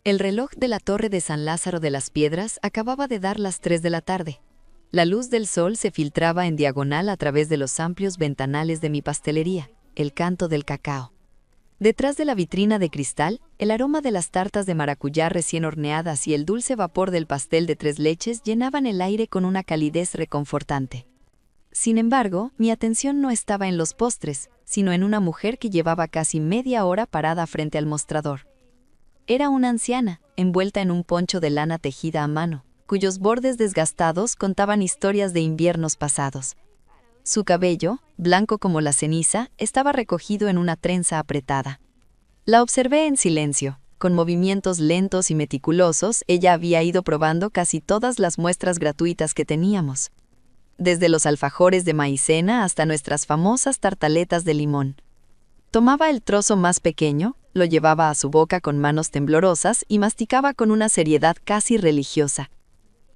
El reloj de la Torre de San Lázaro de las Piedras acababa de dar las 3 de la tarde. La luz del sol se filtraba en diagonal a través de los amplios ventanales de mi pastelería, el canto del cacao. Detrás de la vitrina de cristal, el aroma de las tartas de maracuyá recién horneadas y el dulce vapor del pastel de 3 leches llenaban el aire con una calidez reconfortante. Sin embargo, mi atención no estaba en los postres, sino en una mujer que llevaba casi media hora parada frente al mostrador. Era una anciana, envuelta en un poncho de lana tejida a mano, cuyos bordes desgastados contaban historias de inviernos pasados. Su cabello, blanco como la ceniza, estaba recogido en una trenza apretada. La observé en silencio. Con movimientos lentos y meticulosos, ella había ido probando casi todas las muestras gratuitas que teníamos, desde los alfajores de maicena hasta nuestras famosas tartaletas de limón. Tomaba el trozo más pequeño, lo llevaba a su boca con manos temblorosas y masticaba con una seriedad casi religiosa.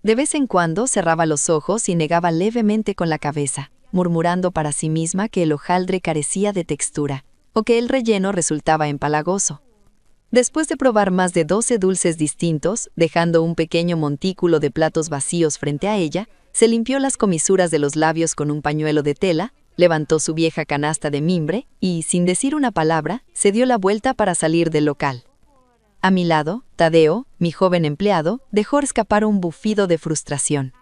De vez en cuando cerraba los ojos y negaba levemente con la cabeza, murmurando para sí misma que el hojaldre carecía de textura, o que el relleno resultaba empalagoso. Después de probar más de 12 dulces distintos, dejando un pequeño montículo de platos vacíos frente a ella, se limpió las comisuras de los labios con un pañuelo de tela, levantó su vieja canasta de mimbre y, sin decir una palabra, se dio la vuelta para salir del local. A mi lado, Tadeo, mi joven empleado, dejó escapar un bufido de frustración.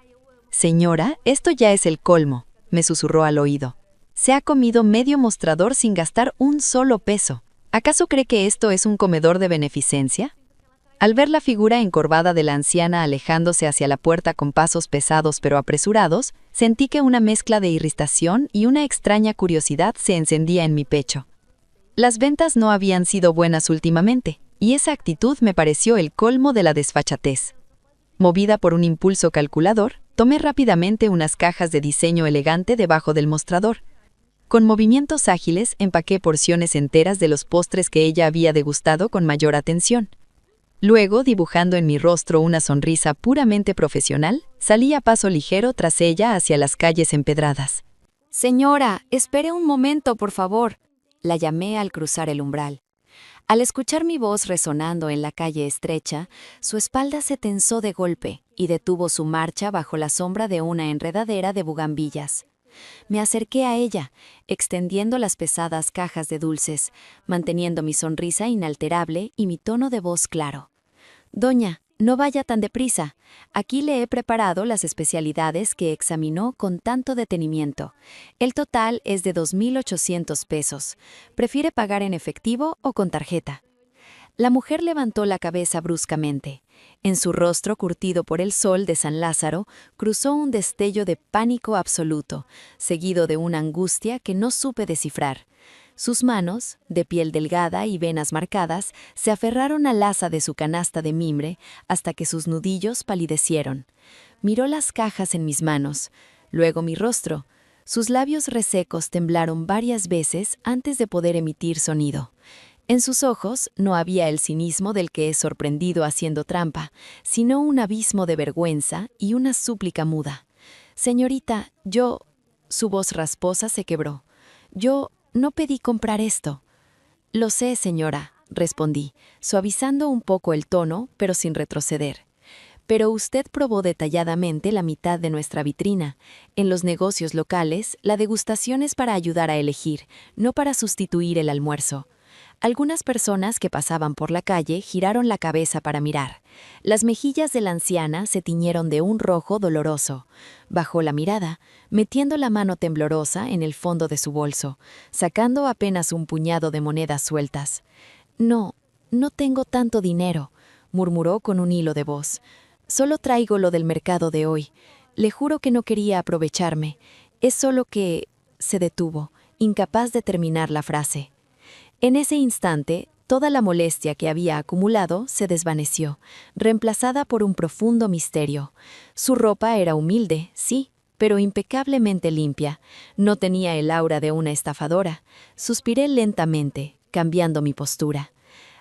«Señora, esto ya es el colmo», me susurró al oído. «Se ha comido medio mostrador sin gastar un solo peso. ¿Acaso cree que esto es un comedor de beneficencia?» Al ver la figura encorvada de la anciana alejándose hacia la puerta con pasos pesados pero apresurados, sentí que una mezcla de irritación y una extraña curiosidad se encendía en mi pecho. Las ventas no habían sido buenas últimamente, y esa actitud me pareció el colmo de la desfachatez. Movida por un impulso calculador, tomé rápidamente unas cajas de diseño elegante debajo del mostrador. Con movimientos ágiles empaqué porciones enteras de los postres que ella había degustado con mayor atención. Luego, dibujando en mi rostro una sonrisa puramente profesional, salí a paso ligero tras ella hacia las calles empedradas. «Señora, espere un momento, por favor», la llamé al cruzar el umbral. Al escuchar mi voz resonando en la calle estrecha, su espalda se tensó de golpe y detuvo su marcha bajo la sombra de una enredadera de bugambillas. Me acerqué a ella, extendiendo las pesadas cajas de dulces, manteniendo mi sonrisa inalterable y mi tono de voz claro. «Doña, no vaya tan deprisa. Aquí le he preparado las especialidades que examinó con tanto detenimiento. El total es de 2.800 pesos. ¿Prefiere pagar en efectivo o con tarjeta?» La mujer levantó la cabeza bruscamente. En su rostro curtido por el sol de San Lázaro cruzó un destello de pánico absoluto, seguido de una angustia que no supe descifrar. Sus manos, de piel delgada y venas marcadas, se aferraron al asa de su canasta de mimbre hasta que sus nudillos palidecieron. Miró las cajas en mis manos, luego mi rostro. Sus labios resecos temblaron varias veces antes de poder emitir sonido. En sus ojos no había el cinismo del que es sorprendido haciendo trampa, sino un abismo de vergüenza y una súplica muda. «Señorita, yo...» Su voz rasposa se quebró. «Yo no pedí comprar esto». «Lo sé, señora», respondí, suavizando un poco el tono, pero sin retroceder. «Pero usted probó detalladamente la mitad de nuestra vitrina. En los negocios locales, la degustación es para ayudar a elegir, no para sustituir el almuerzo». Algunas personas que pasaban por la calle giraron la cabeza para mirar. Las mejillas de la anciana se tiñeron de un rojo doloroso. Bajó la mirada, metiendo la mano temblorosa en el fondo de su bolso, sacando apenas un puñado de monedas sueltas. «No tengo tanto dinero», murmuró con un hilo de voz. «Solo traigo lo del mercado de hoy. Le juro que no quería aprovecharme. Es solo que...» Se detuvo, incapaz de terminar la frase. En ese instante, toda la molestia que había acumulado se desvaneció, reemplazada por un profundo misterio. Su ropa era humilde, sí, pero impecablemente limpia. No tenía el aura de una estafadora. Suspiré lentamente, cambiando mi postura.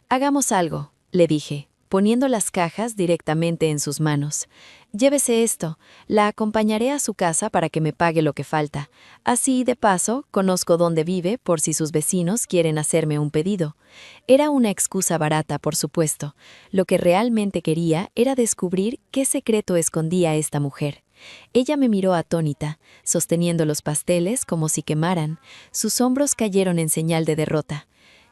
«Hagamos algo», le dije. poniendo las cajas directamente en sus manos. «Llévese esto, la acompañaré a su casa para que me pague lo que falta. Así, de paso, conozco dónde vive por si sus vecinos quieren hacerme un pedido». Era una excusa barata, por supuesto. Lo que realmente quería era descubrir qué secreto escondía esta mujer. Ella me miró atónita, sosteniendo los pasteles como si quemaran. Sus hombros cayeron en señal de derrota.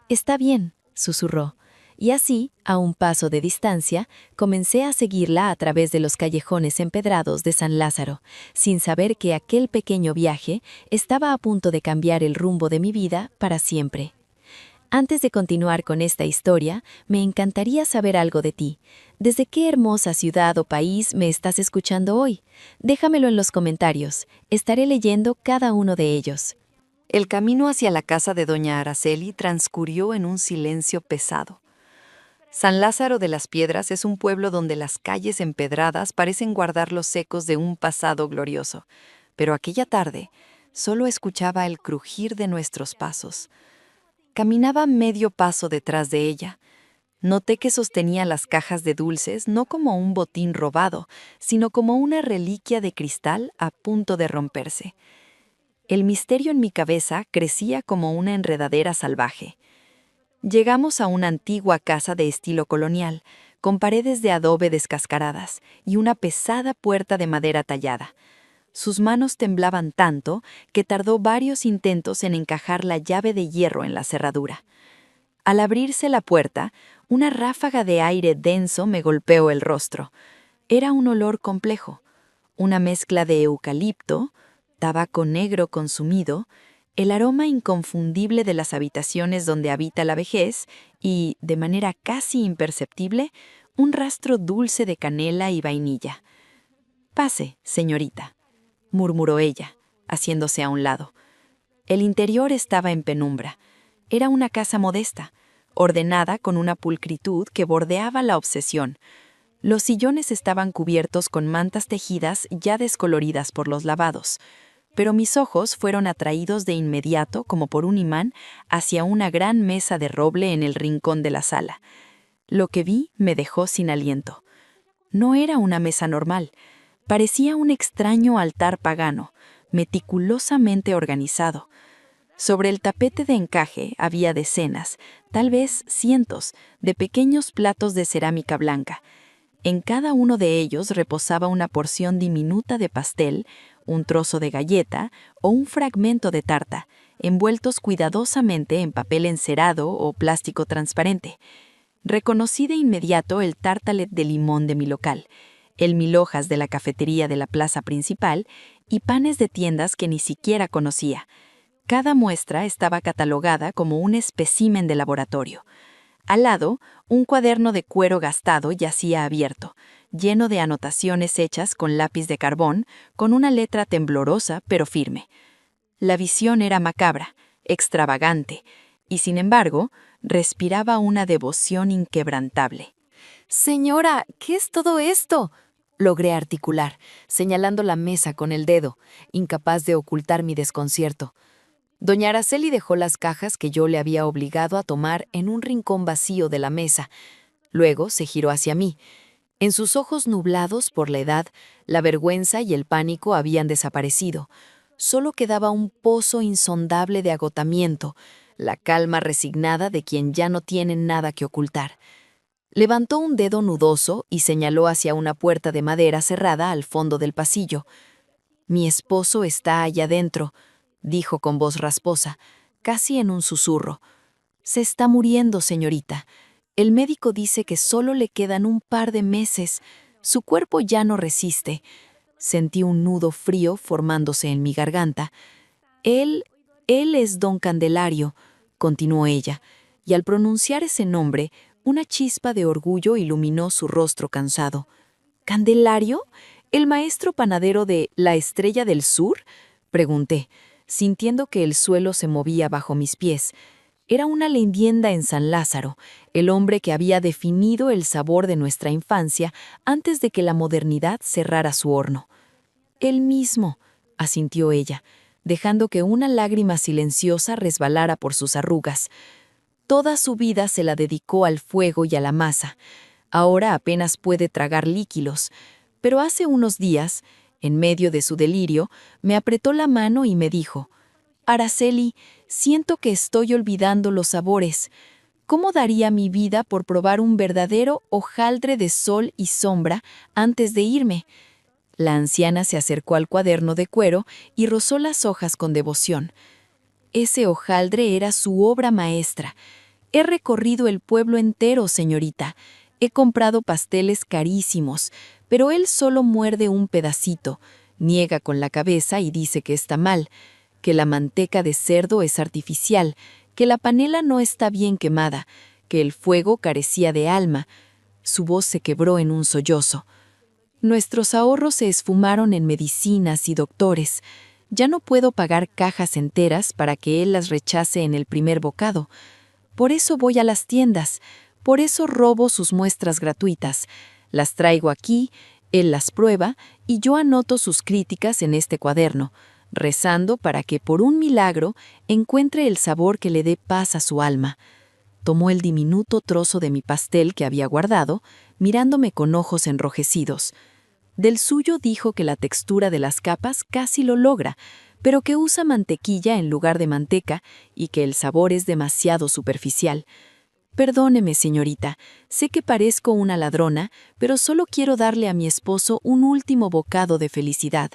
«Está bien», susurró. Y así, a un paso de distancia, comencé a seguirla a través de los callejones empedrados de San Lázaro, sin saber que aquel pequeño viaje estaba a punto de cambiar el rumbo de mi vida para siempre. Antes de continuar con esta historia, me encantaría saber algo de ti. ¿Desde qué hermosa ciudad o país me estás escuchando hoy? Déjamelo en los comentarios. Estaré leyendo cada uno de ellos. El camino hacia la casa de doña Araceli transcurrió en un silencio pesado. San Lázaro de las Piedras es un pueblo donde las calles empedradas parecen guardar los ecos de un pasado glorioso, pero aquella tarde solo escuchaba el crujir de nuestros pasos. Caminaba medio paso detrás de ella. Noté que sostenía las cajas de dulces no como un botín robado, sino como una reliquia de cristal a punto de romperse. El misterio en mi cabeza crecía como una enredadera salvaje. Llegamos a una antigua casa de estilo colonial, con paredes de adobe descascaradas y una pesada puerta de madera tallada. Sus manos temblaban tanto que tardó varios intentos en encajar la llave de hierro en la cerradura. Al abrirse la puerta, una ráfaga de aire denso me golpeó el rostro. Era un olor complejo, una mezcla de eucalipto, tabaco negro consumido, el aroma inconfundible de las habitaciones donde habita la vejez y, de manera casi imperceptible, un rastro dulce de canela y vainilla. «Pase, señorita», murmuró ella, haciéndose a un lado. El interior estaba en penumbra. Era una casa modesta, ordenada con una pulcritud que bordeaba la obsesión. Los sillones estaban cubiertos con mantas tejidas ya descoloridas por los lavados, pero mis ojos fueron atraídos de inmediato, como por un imán, hacia una gran mesa de roble en el rincón de la sala. Lo que vi me dejó sin aliento. No era una mesa normal. Parecía un extraño altar pagano, meticulosamente organizado. Sobre el tapete de encaje había decenas, tal vez cientos, de pequeños platos de cerámica blanca. En cada uno de ellos reposaba una porción diminuta de pastel, un trozo de galleta o un fragmento de tarta, envueltos cuidadosamente en papel encerado o plástico transparente. Reconocí de inmediato el tartalet de limón de mi local, el mil hojas de la cafetería de la plaza principal y panes de tiendas que ni siquiera conocía. Cada muestra estaba catalogada como un espécimen de laboratorio. Al lado, un cuaderno de cuero gastado yacía abierto, lleno de anotaciones hechas con lápiz de carbón, con una letra temblorosa pero firme. La visión era macabra, extravagante, y sin embargo, respiraba una devoción inquebrantable. «Señora, ¿qué es todo esto?», logré articular, señalando la mesa con el dedo, incapaz de ocultar mi desconcierto. Doña Araceli dejó las cajas que yo le había obligado a tomar en un rincón vacío de la mesa. Luego se giró hacia mí. En sus ojos nublados por la edad, la vergüenza y el pánico habían desaparecido. Solo quedaba un pozo insondable de agotamiento, la calma resignada de quien ya no tiene nada que ocultar. Levantó un dedo nudoso y señaló hacia una puerta de madera cerrada al fondo del pasillo. «Mi esposo está allá dentro», dijo con voz rasposa, casi en un susurro. «Se está muriendo, señorita. El médico dice que solo le quedan un par de meses. Su cuerpo ya no resiste». Sentí un nudo frío formándose en mi garganta. Él es don Candelario», continuó ella, y al pronunciar ese nombre, una chispa de orgullo iluminó su rostro cansado. «¿Candelario? ¿El maestro panadero de La Estrella del Sur?», pregunté, sintiendo que el suelo se movía bajo mis pies. Era una leyenda en San Lázaro, el hombre que había definido el sabor de nuestra infancia antes de que la modernidad cerrara su horno. «Él mismo», asintió ella, dejando que una lágrima silenciosa resbalara por sus arrugas. Toda su vida se la dedicó al fuego y a la masa. Ahora apenas puede tragar líquidos, pero hace unos días, en medio de su delirio, me apretó la mano y me dijo: «Araceli, siento que estoy olvidando los sabores. ¿Cómo daría mi vida por probar un verdadero hojaldre de sol y sombra antes de irme?». La anciana se acercó al cuaderno de cuero y rozó las hojas con devoción. Ese hojaldre era su obra maestra. «He recorrido el pueblo entero, señorita. He comprado pasteles carísimos, pero él solo muerde un pedacito, niega con la cabeza y dice que está mal, que la manteca de cerdo es artificial, que la panela no está bien quemada, que el fuego carecía de alma». Su voz se quebró en un sollozo. «Nuestros ahorros se esfumaron en medicinas y doctores. Ya no puedo pagar cajas enteras para que él las rechace en el primer bocado. Por eso voy a las tiendas, por eso robo sus muestras gratuitas. Las traigo aquí, él las prueba y yo anoto sus críticas en este cuaderno, rezando para que por un milagro encuentre el sabor que le dé paz a su alma». Tomó el diminuto trozo de mi pastel que había guardado, mirándome con ojos enrojecidos. Del suyo dijo que la textura de las capas casi lo logra, pero que usa mantequilla en lugar de manteca y que el sabor es demasiado superficial. «Perdóneme, señorita, sé que parezco una ladrona, pero solo quiero darle a mi esposo un último bocado de felicidad».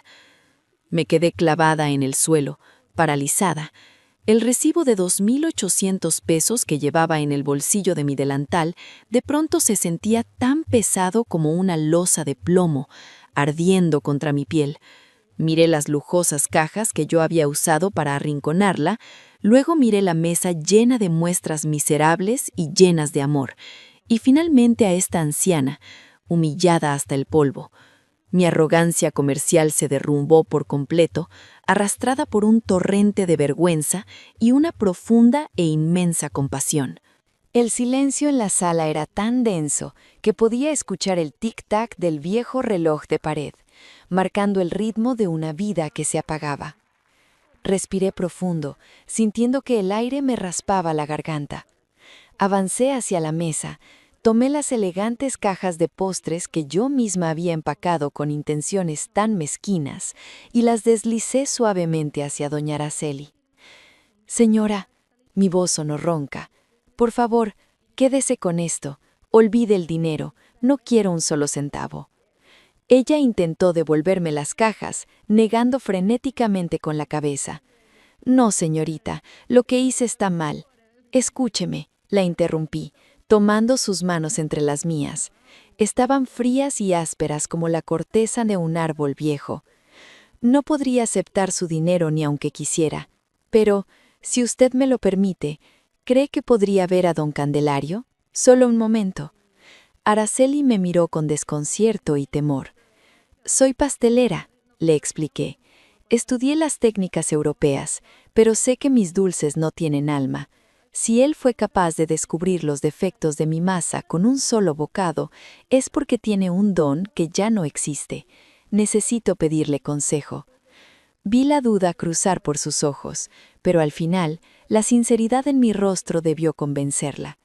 Me quedé clavada en el suelo, paralizada. El recibo de 2.800 pesos que llevaba en el bolsillo de mi delantal de pronto se sentía tan pesado como una losa de plomo, ardiendo contra mi piel. Miré las lujosas cajas que yo había usado para arrinconarla, luego miré la mesa llena de muestras miserables y llenas de amor, y finalmente a esta anciana, humillada hasta el polvo. Mi arrogancia comercial se derrumbó por completo, arrastrada por un torrente de vergüenza y una profunda e inmensa compasión. El silencio en la sala era tan denso que podía escuchar el tic-tac del viejo reloj de pared, marcando el ritmo de una vida que se apagaba. Respiré profundo, sintiendo que el aire me raspaba la garganta. Avancé hacia la mesa, tomé las elegantes cajas de postres que yo misma había empacado con intenciones tan mezquinas y las deslicé suavemente hacia doña Araceli. «Señora», mi voz sonó ronca, «por favor, quédese con esto, olvide el dinero, no quiero un solo centavo». Ella intentó devolverme las cajas, negando frenéticamente con la cabeza. «No, señorita, lo que hice está mal. Escúcheme», la interrumpí, tomando sus manos entre las mías. Estaban frías y ásperas como la corteza de un árbol viejo. «No podría aceptar su dinero ni aunque quisiera, pero, si usted me lo permite, ¿cree que podría ver a don Candelario? Solo un momento». Araceli me miró con desconcierto y temor. «Soy pastelera», le expliqué. «Estudié las técnicas europeas, pero sé que mis dulces no tienen alma. Si él fue capaz de descubrir los defectos de mi masa con un solo bocado, es porque tiene un don que ya no existe. Necesito pedirle consejo». Vi la duda cruzar por sus ojos, pero al final, la sinceridad en mi rostro debió convencerla.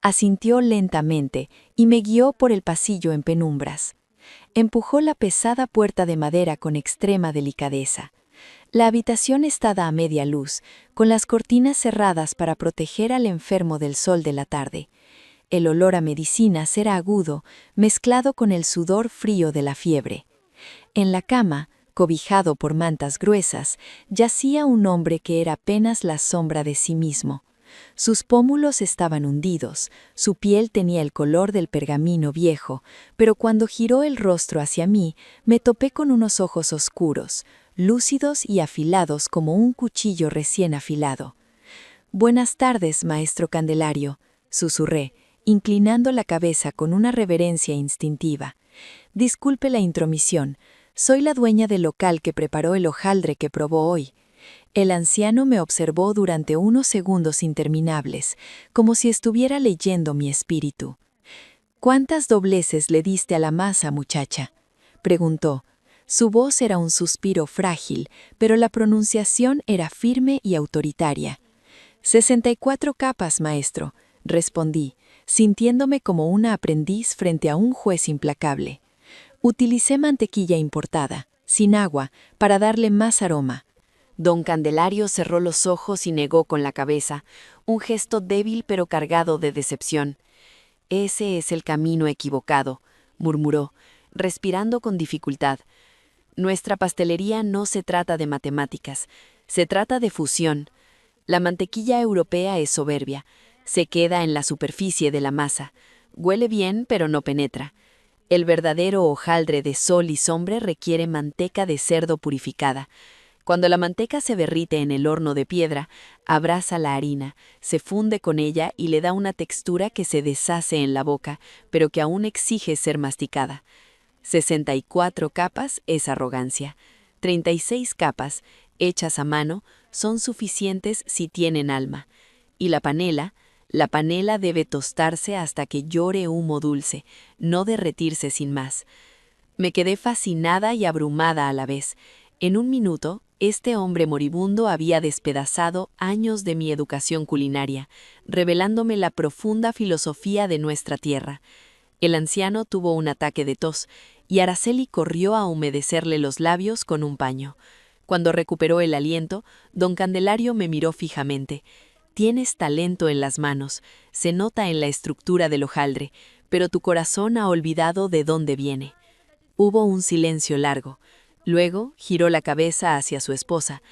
Asintió lentamente y me guió por el pasillo en penumbras. Empujó la pesada puerta de madera con extrema delicadeza. La habitación estaba a media luz, con las cortinas cerradas para proteger al enfermo del sol de la tarde. El olor a medicinas era agudo, mezclado con el sudor frío de la fiebre. En la cama, cobijado por mantas gruesas, yacía un hombre que era apenas la sombra de sí mismo. Sus pómulos estaban hundidos, su piel tenía el color del pergamino viejo, pero cuando giró el rostro hacia mí, me topé con unos ojos oscuros, lúcidos y afilados como un cuchillo recién afilado. «Buenas tardes, maestro Candelario», susurré, inclinando la cabeza con una reverencia instintiva. «Disculpe la intromisión, soy la dueña del local que preparó el hojaldre que probó hoy». El anciano me observó durante unos segundos interminables, como si estuviera leyendo mi espíritu. «¿Cuántas dobleces le diste a la masa, muchacha?», preguntó. Su voz era un suspiro frágil, pero la pronunciación era firme y autoritaria. «64 capas, maestro», respondí, sintiéndome como una aprendiz frente a un juez implacable. Utilicé mantequilla importada, sin agua, para darle más aroma. Don Candelario cerró los ojos y negó con la cabeza, un gesto débil pero cargado de decepción. «Ese es el camino equivocado», murmuró, respirando con dificultad. «Nuestra pastelería no se trata de matemáticas, se trata de fusión. La mantequilla europea es soberbia, se queda en la superficie de la masa, huele bien pero no penetra. El verdadero hojaldre de sol y sombra requiere manteca de cerdo purificada. Cuando la manteca se derrite en el horno de piedra, abraza la harina, se funde con ella y le da una textura que se deshace en la boca, pero que aún exige ser masticada. 64 capas es arrogancia. 36 capas, hechas a mano, son suficientes si tienen alma. Y la panela debe tostarse hasta que llore humo dulce, no derretirse sin más. Me quedé fascinada y abrumada a la vez. En un minuto, este hombre moribundo había despedazado años de mi educación culinaria, revelándome la profunda filosofía de nuestra tierra. El anciano tuvo un ataque de tos, y Araceli corrió a humedecerle los labios con un paño. Cuando recuperó el aliento, don Candelario me miró fijamente. «Tienes talento en las manos, se nota en la estructura del hojaldre, pero tu corazón ha olvidado de dónde viene». Hubo un silencio largo. Luego giró la cabeza hacia su esposa.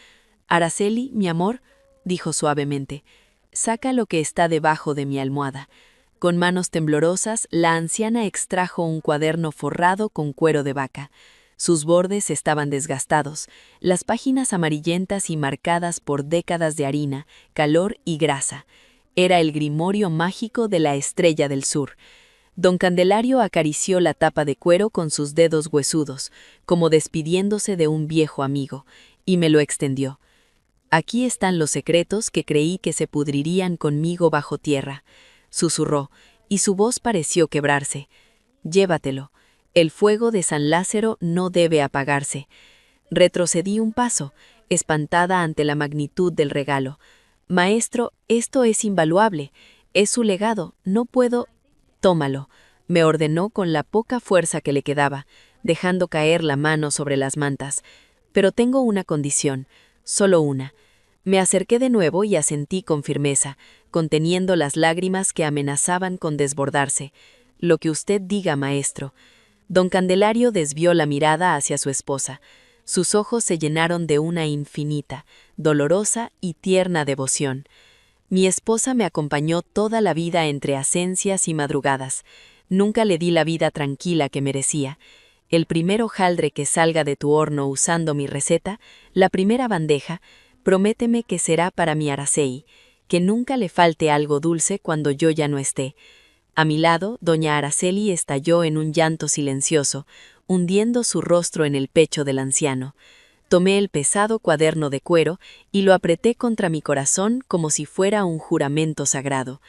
«Araceli, mi amor», dijo suavemente, «saca lo que está debajo de mi almohada». Con manos temblorosas, la anciana extrajo un cuaderno forrado con cuero de vaca. Sus bordes estaban desgastados, las páginas amarillentas y marcadas por décadas de harina, calor y grasa. Era el grimorio mágico de la Estrella del Sur. Don Candelario acarició la tapa de cuero con sus dedos huesudos, como despidiéndose de un viejo amigo, y me lo extendió. «Aquí están los secretos que creí que se pudrirían conmigo bajo tierra», susurró, y su voz pareció quebrarse. «Llévatelo. El fuego de San Lázaro no debe apagarse». Retrocedí un paso, espantada ante la magnitud del regalo. «Maestro, esto es invaluable. Es su legado. No puedo...» «Tómalo», me ordenó con la poca fuerza que le quedaba, dejando caer la mano sobre las mantas. «Pero tengo una condición, solo una». Me acerqué de nuevo y asentí con firmeza, conteniendo las lágrimas que amenazaban con desbordarse. «Lo que usted diga, maestro». Don Candelario desvió la mirada hacia su esposa. Sus ojos se llenaron de una infinita, dolorosa y tierna devoción. Mi esposa me acompañó toda la vida entre ausencias y madrugadas. Nunca le di la vida tranquila que merecía. El primer hojaldre que salga de tu horno usando mi receta, la primera bandeja, prométeme que será para mi Araceli, que nunca le falte algo dulce cuando yo ya no esté. A mi lado, doña Araceli estalló en un llanto silencioso, hundiendo su rostro en el pecho del anciano. Tomé el pesado cuaderno de cuero y lo apreté contra mi corazón como si fuera un juramento sagrado.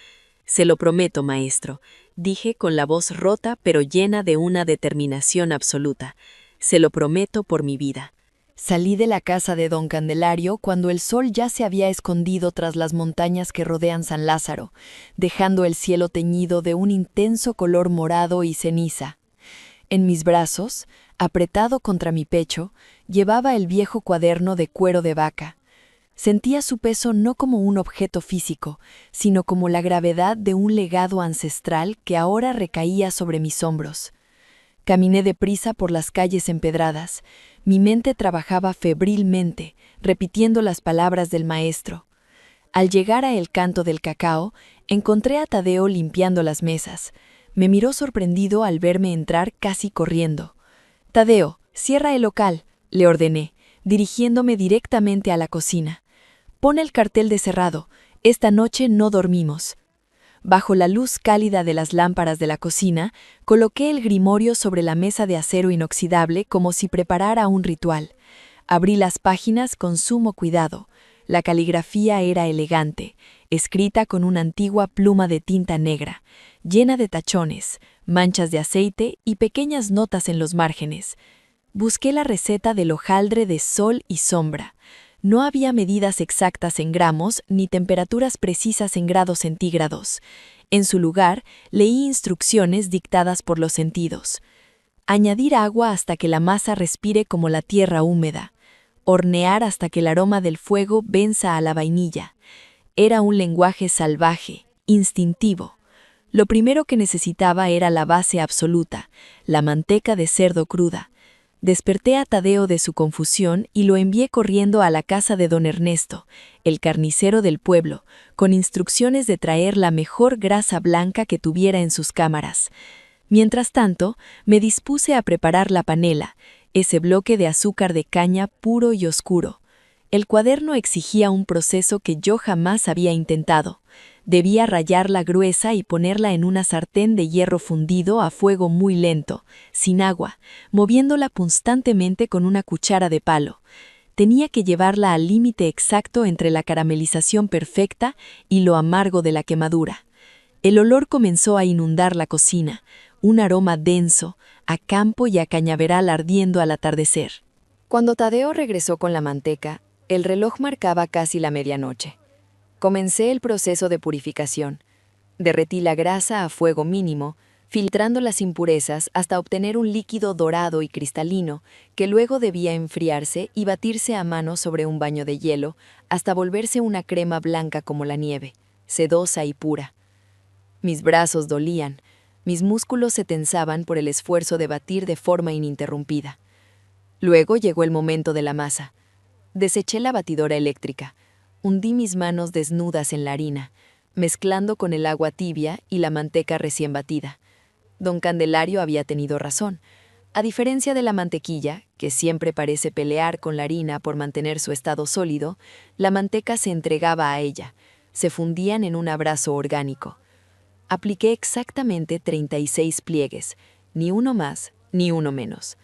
«Se lo prometo, maestro», dije con la voz rota pero llena de una determinación absoluta. «Se lo prometo por mi vida». Salí de la casa de don Candelario cuando el sol ya se había escondido tras las montañas que rodean San Lázaro, dejando el cielo teñido de un intenso color morado y ceniza. En mis brazos, apretado contra mi pecho, llevaba el viejo cuaderno de cuero de vaca. Sentía su peso no como un objeto físico, sino como la gravedad de un legado ancestral que ahora recaía sobre mis hombros. Caminé deprisa por las calles empedradas. Mi mente trabajaba febrilmente, repitiendo las palabras del maestro. Al llegar a El Canto del Cacao, encontré a Tadeo limpiando las mesas. Me miró sorprendido al verme entrar casi corriendo. «Tadeo, cierra el local», le ordené, dirigiéndome directamente a la cocina. «Pon el cartel de cerrado. Esta noche no dormimos». Bajo la luz cálida de las lámparas de la cocina, coloqué el grimorio sobre la mesa de acero inoxidable como si preparara un ritual. Abrí las páginas con sumo cuidado. La caligrafía era elegante, escrita con una antigua pluma de tinta negra, llena de tachones, manchas de aceite y pequeñas notas en los márgenes. Busqué la receta del hojaldre de sol y sombra. No había medidas exactas en gramos ni temperaturas precisas en grados centígrados. En su lugar, leí instrucciones dictadas por los sentidos. Añadir agua hasta que la masa respire como la tierra húmeda. Hornear hasta que el aroma del fuego venza a la vainilla. Era un lenguaje salvaje, instintivo. Lo primero que necesitaba era la base absoluta, la manteca de cerdo cruda. Desperté a Tadeo de su confusión y lo envié corriendo a la casa de don Ernesto, el carnicero del pueblo, con instrucciones de traer la mejor grasa blanca que tuviera en sus cámaras. Mientras tanto, me dispuse a preparar la panela, ese bloque de azúcar de caña puro y oscuro. El cuaderno exigía un proceso que yo jamás había intentado. Debía rallarla gruesa y ponerla en una sartén de hierro fundido a fuego muy lento, sin agua, moviéndola constantemente con una cuchara de palo. Tenía que llevarla al límite exacto entre la caramelización perfecta y lo amargo de la quemadura. El olor comenzó a inundar la cocina, un aroma denso, a campo y a cañaveral ardiendo al atardecer. Cuando Tadeo regresó con la manteca, el reloj marcaba casi la medianoche. Comencé el proceso de purificación. Derretí la grasa a fuego mínimo, filtrando las impurezas hasta obtener un líquido dorado y cristalino que luego debía enfriarse y batirse a mano sobre un baño de hielo hasta volverse una crema blanca como la nieve, sedosa y pura. Mis brazos dolían, mis músculos se tensaban por el esfuerzo de batir de forma ininterrumpida. Luego llegó el momento de la masa. Deseché la batidora eléctrica. Hundí mis manos desnudas en la harina, mezclando con el agua tibia y la manteca recién batida. Don Candelario había tenido razón. A diferencia de la mantequilla, que siempre parece pelear con la harina por mantener su estado sólido, la manteca se entregaba a ella, se fundían en un abrazo orgánico. Apliqué exactamente 36 pliegues, ni uno más, ni uno menos.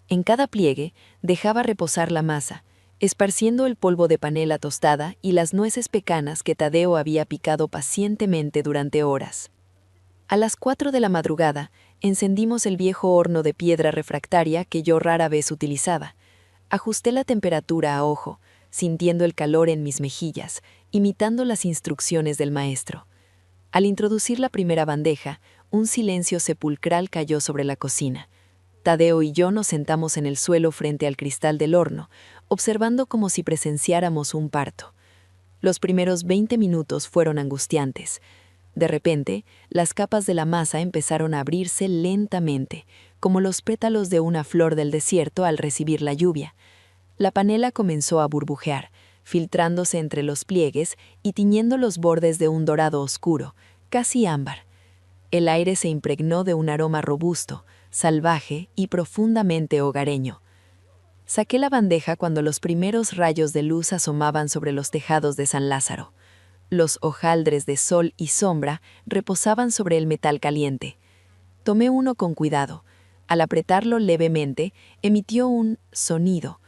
En cada pliegue dejaba reposar la masa, esparciendo el polvo de panela tostada y las nueces pecanas que Tadeo había picado pacientemente durante horas. A las 4 de la madrugada, encendimos el viejo horno de piedra refractaria que yo rara vez utilizaba. Ajusté la temperatura a ojo, sintiendo el calor en mis mejillas, imitando las instrucciones del maestro. Al introducir la primera bandeja, un silencio sepulcral cayó sobre la cocina. Tadeo y yo nos sentamos en el suelo frente al cristal del horno, observando como si presenciáramos un parto. Los primeros 20 minutos fueron angustiantes. De repente, las capas de la masa empezaron a abrirse lentamente, como los pétalos de una flor del desierto al recibir la lluvia. La panela comenzó a burbujear, filtrándose entre los pliegues y tiñendo los bordes de un dorado oscuro, casi ámbar. El aire se impregnó de un aroma robusto, salvaje y profundamente hogareño. Saqué la bandeja cuando los primeros rayos de luz asomaban sobre los tejados de San Lázaro. Los hojaldres de sol y sombra reposaban sobre el metal caliente. Tomé uno con cuidado. Al apretarlo levemente, emitió un sonido,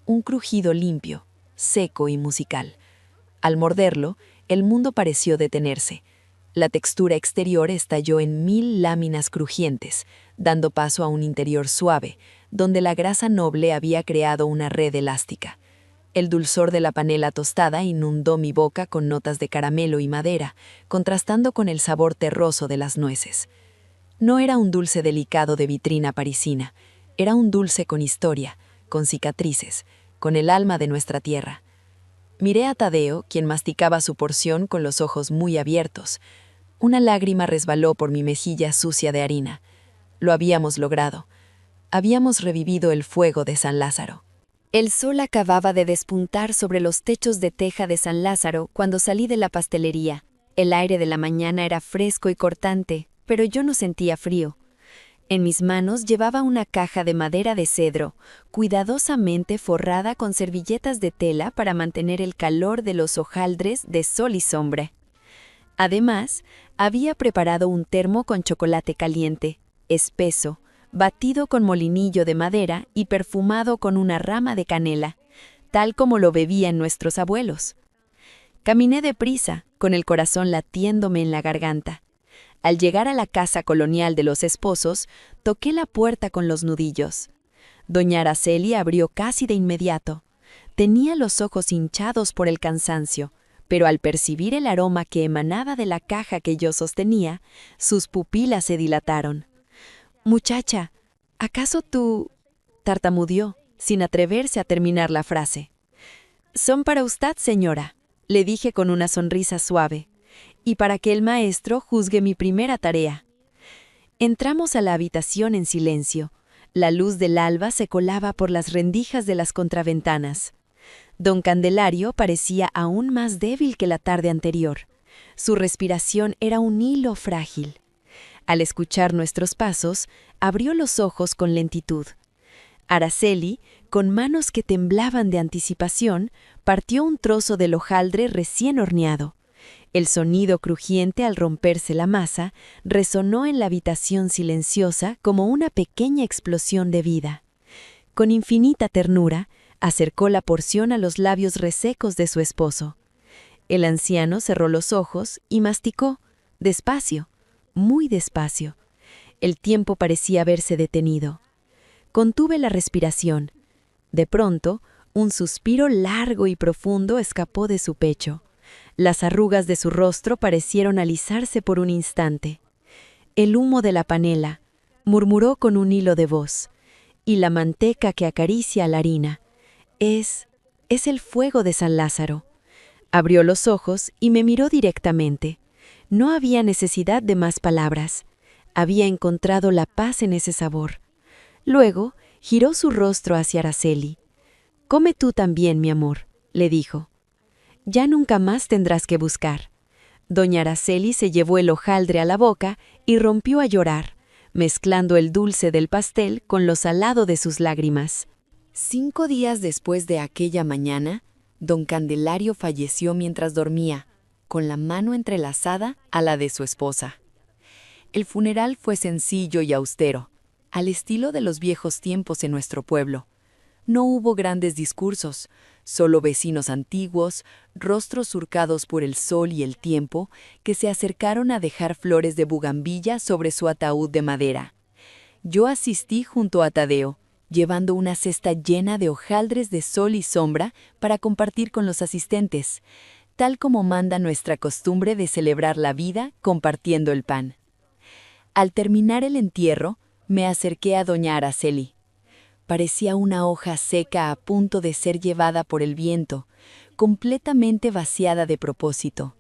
un crujido limpio, seco y musical. Al morderlo, el mundo pareció detenerse. La textura exterior estalló en 1000 láminas crujientes, dando paso a un interior suave, donde la grasa noble había creado una red elástica. El dulzor de la panela tostada inundó mi boca con notas de caramelo y madera, contrastando con el sabor terroso de las nueces. No era un dulce delicado de vitrina parisina, era un dulce con historia, con cicatrices, con el alma de nuestra tierra. Miré a Tadeo, quien masticaba su porción con los ojos muy abiertos. Una lágrima resbaló por mi mejilla sucia de harina. Lo habíamos logrado. Habíamos revivido el fuego de San Lázaro. El sol acababa de despuntar sobre los techos de teja de San Lázaro cuando salí de la pastelería. El aire de la mañana era fresco y cortante, pero yo no sentía frío. En mis manos llevaba una caja de madera de cedro, cuidadosamente forrada con servilletas de tela para mantener el calor de los hojaldres de sol y sombra. Además, había preparado un termo con chocolate caliente, espeso, batido con molinillo de madera y perfumado con una rama de canela, tal como lo bebían nuestros abuelos. Caminé deprisa, con el corazón latiéndome en la garganta. Al llegar a la casa colonial de los esposos, toqué la puerta con los nudillos. Doña Araceli abrió casi de inmediato. Tenía los ojos hinchados por el cansancio, pero al percibir el aroma que emanaba de la caja que yo sostenía, sus pupilas se dilataron. «Muchacha, ¿acaso tú...?» tartamudeó, sin atreverse a terminar la frase. «Son para usted, señora», le dije con una sonrisa suave, «y para que el maestro juzgue mi primera tarea». Entramos a la habitación en silencio. La luz del alba se colaba por las rendijas de las contraventanas. Don Candelario parecía aún más débil que la tarde anterior. Su respiración era un hilo frágil. Al escuchar nuestros pasos, abrió los ojos con lentitud. Araceli, con manos que temblaban de anticipación, partió un trozo del hojaldre recién horneado. El sonido crujiente al romperse la masa resonó en la habitación silenciosa como una pequeña explosión de vida. Con infinita ternura, acercó la porción a los labios resecos de su esposo. El anciano cerró los ojos y masticó, despacio, muy despacio. El tiempo parecía haberse detenido. Contuve la respiración. De pronto, un suspiro largo y profundo escapó de su pecho. Las arrugas de su rostro parecieron alisarse por un instante. «El humo de la panela», murmuró con un hilo de voz, «y la manteca que acaricia la harina. Es el fuego de San Lázaro». Abrió los ojos y me miró directamente. No había necesidad de más palabras. Había encontrado la paz en ese sabor. Luego, giró su rostro hacia Araceli. «Come tú también, mi amor», le dijo. «Ya nunca más tendrás que buscar». Doña Araceli se llevó el hojaldre a la boca y rompió a llorar, mezclando el dulce del pastel con lo salado de sus lágrimas. 5 días después de aquella mañana, don Candelario falleció mientras dormía, con la mano entrelazada a la de su esposa. El funeral fue sencillo y austero, al estilo de los viejos tiempos en nuestro pueblo. No hubo grandes discursos, solo vecinos antiguos, rostros surcados por el sol y el tiempo, que se acercaron a dejar flores de bugambilla sobre su ataúd de madera. Yo asistí junto a Tadeo, llevando una cesta llena de hojaldres de sol y sombra para compartir con los asistentes, tal como manda nuestra costumbre de celebrar la vida compartiendo el pan. Al terminar el entierro, me acerqué a doña Araceli. Parecía una hoja seca a punto de ser llevada por el viento, completamente vaciada de propósito.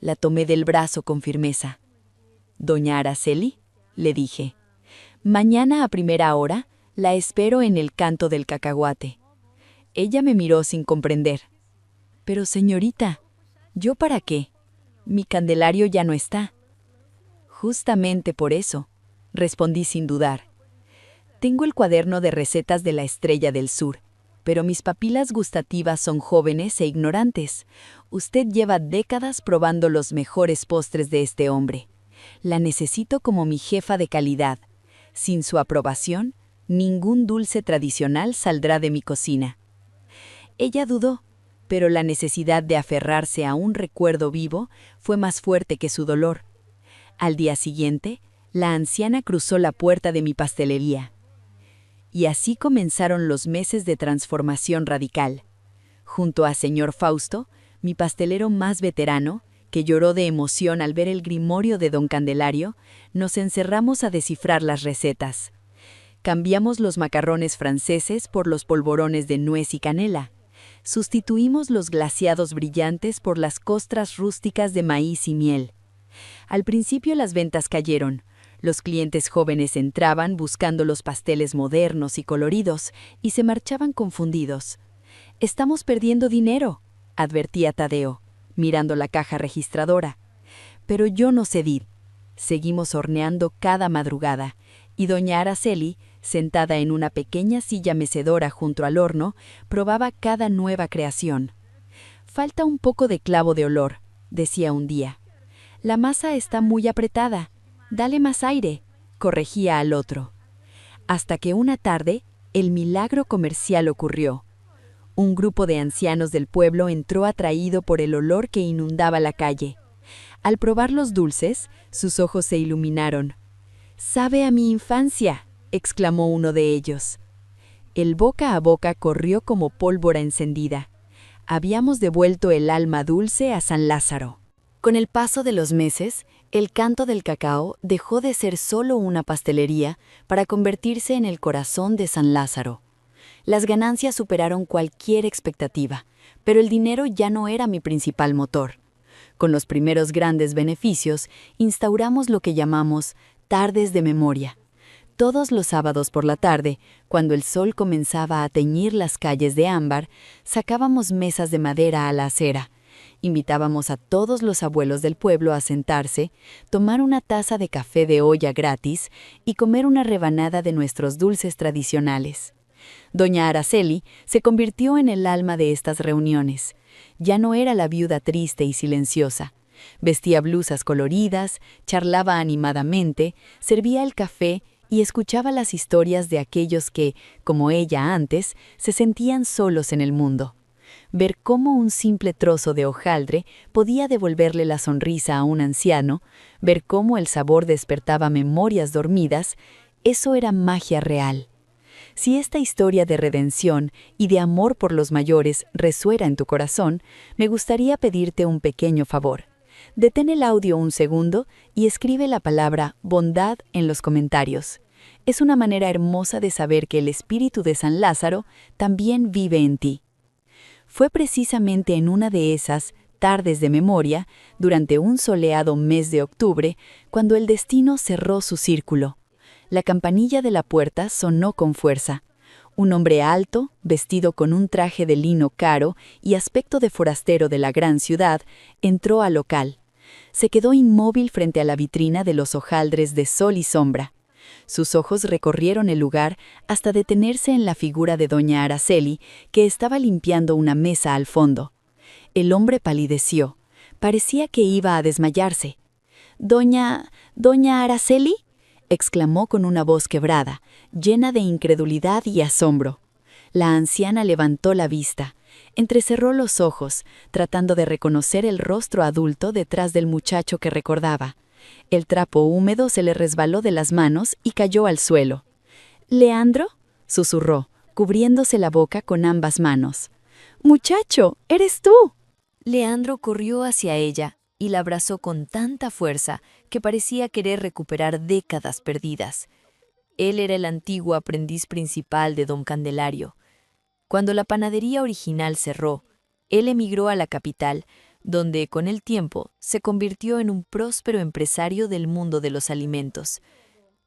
La tomé del brazo con firmeza. «Doña Araceli», le dije, «mañana a primera hora la espero en el canto del cacahuate». Ella me miró sin comprender. «Pero señorita, ¿yo para qué? Mi Candelario ya no está». «Justamente por eso», respondí sin dudar. «Tengo el cuaderno de recetas de la Estrella del Sur, pero mis papilas gustativas son jóvenes e ignorantes. Usted lleva décadas probando los mejores postres de este hombre. La necesito como mi jefa de calidad. Sin su aprobación, ningún dulce tradicional saldrá de mi cocina». Ella dudó, pero la necesidad de aferrarse a un recuerdo vivo fue más fuerte que su dolor. Al día siguiente, la anciana cruzó la puerta de mi pastelería. Y así comenzaron los meses de transformación radical. Junto a señor Fausto, mi pastelero más veterano, que lloró de emoción al ver el grimorio de don Candelario, nos encerramos a descifrar las recetas. Cambiamos los macarrones franceses por los polvorones de nuez y canela. Sustituimos los glaseados brillantes por las costras rústicas de maíz y miel. Al principio las ventas cayeron. Los clientes jóvenes entraban buscando los pasteles modernos y coloridos y se marchaban confundidos. «Estamos perdiendo dinero», advertía Tadeo, mirando la caja registradora. Pero yo no cedí. Seguimos horneando cada madrugada, y doña Araceli, sentada en una pequeña silla mecedora junto al horno, probaba cada nueva creación. «Falta un poco de clavo de olor», decía un día. «La masa está muy apretada. Dale más aire», corregía al otro. Hasta que una tarde, el milagro comercial ocurrió. Un grupo de ancianos del pueblo entró atraído por el olor que inundaba la calle. Al probar los dulces, sus ojos se iluminaron. «¡Sabe a mi infancia!», exclamó uno de ellos. El boca a boca corrió como pólvora encendida. Habíamos devuelto el alma dulce a San Lázaro. Con el paso de los meses, el Canto del Cacao dejó de ser solo una pastelería para convertirse en el corazón de San Lázaro. Las ganancias superaron cualquier expectativa, pero el dinero ya no era mi principal motor. Con los primeros grandes beneficios, instauramos lo que llamamos tardes de memoria. Todos los sábados por la tarde, cuando el sol comenzaba a teñir las calles de ámbar, sacábamos mesas de madera a la acera. Invitábamos a todos los abuelos del pueblo a sentarse, tomar una taza de café de olla gratis y comer una rebanada de nuestros dulces tradicionales. Doña Araceli se convirtió en el alma de estas reuniones. Ya no era la viuda triste y silenciosa. Vestía blusas coloridas, charlaba animadamente, servía el café y escuchaba las historias de aquellos que, como ella antes, se sentían solos en el mundo. Ver cómo un simple trozo de hojaldre podía devolverle la sonrisa a un anciano, ver cómo el sabor despertaba memorias dormidas, eso era magia real. Si esta historia de redención y de amor por los mayores resuena en tu corazón, me gustaría pedirte un pequeño favor. Detén el audio un segundo y escribe la palabra bondad en los comentarios. Es una manera hermosa de saber que el espíritu de San Lázaro también vive en ti. Fue precisamente en una de esas tardes de memoria, durante un soleado mes de octubre, cuando el destino cerró su círculo. La campanilla de la puerta sonó con fuerza. Un hombre alto, vestido con un traje de lino caro y aspecto de forastero de la gran ciudad, entró al local. Se quedó inmóvil frente a la vitrina de los hojaldres de sol y sombra. Sus ojos recorrieron el lugar hasta detenerse en la figura de doña Araceli, que estaba limpiando una mesa al fondo. El hombre palideció. Parecía que iba a desmayarse. ¿Doña Araceli?, exclamó con una voz quebrada, llena de incredulidad y asombro. La anciana levantó la vista, entrecerró los ojos, tratando de reconocer el rostro adulto detrás del muchacho que recordaba. El trapo húmedo se le resbaló de las manos y cayó al suelo. «¿Leandro?», susurró, cubriéndose la boca con ambas manos. «Muchacho, ¿eres tú?». Leandro corrió hacia ella y la abrazó con tanta fuerza que parecía querer recuperar décadas perdidas. Él era el antiguo aprendiz principal de don Candelario. Cuando la panadería original cerró, él emigró a la capital, donde, con el tiempo, se convirtió en un próspero empresario del mundo de los alimentos.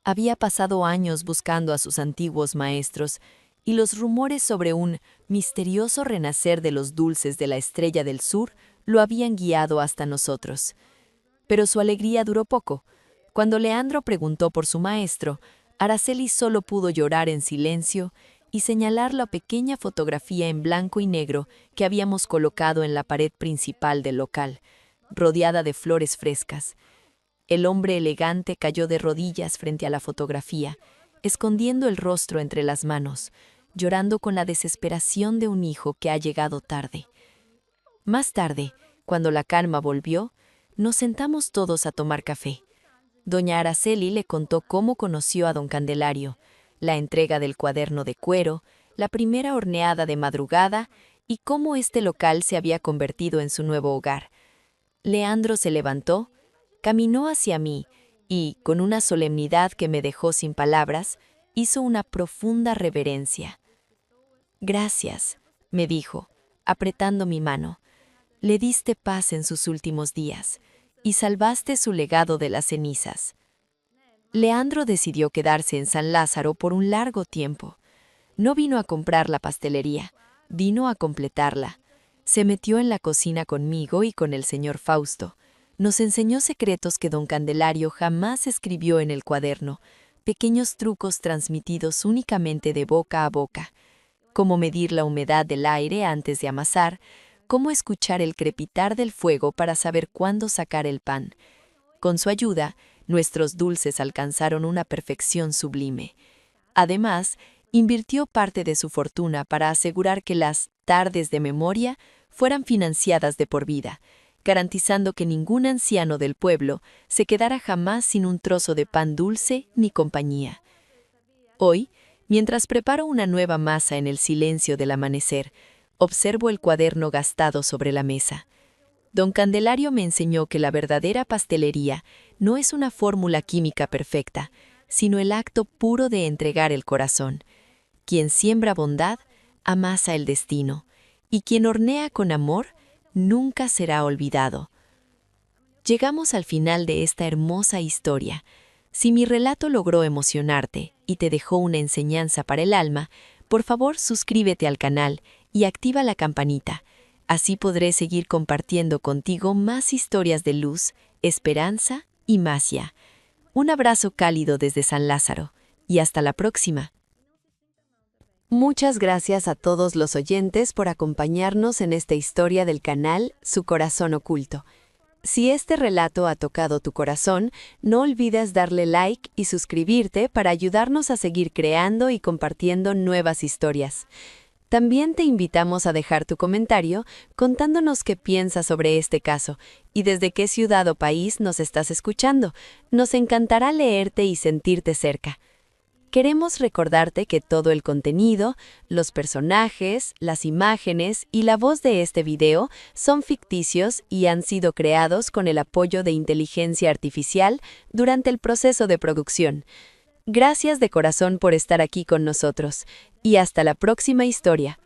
Había pasado años buscando a sus antiguos maestros, y los rumores sobre un misterioso renacer de los dulces de la Estrella del Sur lo habían guiado hasta nosotros. Pero su alegría duró poco. Cuando Leandro preguntó por su maestro, Araceli solo pudo llorar en silencio y señalar la pequeña fotografía en blanco y negro que habíamos colocado en la pared principal del local, rodeada de flores frescas. El hombre elegante cayó de rodillas frente a la fotografía, escondiendo el rostro entre las manos, llorando con la desesperación de un hijo que ha llegado tarde. Más tarde, cuando la calma volvió, nos sentamos todos a tomar café. Doña Araceli le contó cómo conoció a don Candelario, la entrega del cuaderno de cuero, la primera horneada de madrugada y cómo este local se había convertido en su nuevo hogar. Leandro se levantó, caminó hacia mí y, con una solemnidad que me dejó sin palabras, hizo una profunda reverencia. «Gracias», me dijo, apretando mi mano. «Le diste paz en sus últimos días y salvaste su legado de las cenizas». Leandro decidió quedarse en San Lázaro por un largo tiempo. No vino a comprar la pastelería, vino a completarla. Se metió en la cocina conmigo y con el señor Fausto. Nos enseñó secretos que don Candelario jamás escribió en el cuaderno, pequeños trucos transmitidos únicamente de boca a boca. Cómo medir la humedad del aire antes de amasar, cómo escuchar el crepitar del fuego para saber cuándo sacar el pan. Con su ayuda, nuestros dulces alcanzaron una perfección sublime. Además, invirtió parte de su fortuna para asegurar que las tardes de memoria fueran financiadas de por vida, garantizando que ningún anciano del pueblo se quedara jamás sin un trozo de pan dulce ni compañía. Hoy, mientras preparo una nueva masa en el silencio del amanecer, Observo el cuaderno gastado sobre la mesa. Don Candelario me enseñó que la verdadera pastelería no es una fórmula química perfecta, sino el acto puro de entregar el corazón. Quien siembra bondad, amasa el destino, y quien hornea con amor, nunca será olvidado. Llegamos al final de esta hermosa historia. Si mi relato logró emocionarte y te dejó una enseñanza para el alma, por favor suscríbete al canal y activa la campanita. Así podré seguir compartiendo contigo más historias de luz, esperanza y magia. Un abrazo cálido desde San Lázaro y hasta la próxima. Muchas gracias a todos los oyentes por acompañarnos en esta historia del canal Su Corazón Oculto. Si este relato ha tocado tu corazón, no olvides darle like y suscribirte para ayudarnos a seguir creando y compartiendo nuevas historias. También te invitamos a dejar tu comentario contándonos qué piensas sobre este caso y desde qué ciudad o país nos estás escuchando. Nos encantará leerte y sentirte cerca. Queremos recordarte que todo el contenido, los personajes, las imágenes y la voz de este video son ficticios y han sido creados con el apoyo de inteligencia artificial durante el proceso de producción. Gracias de corazón por estar aquí con nosotros y hasta la próxima historia.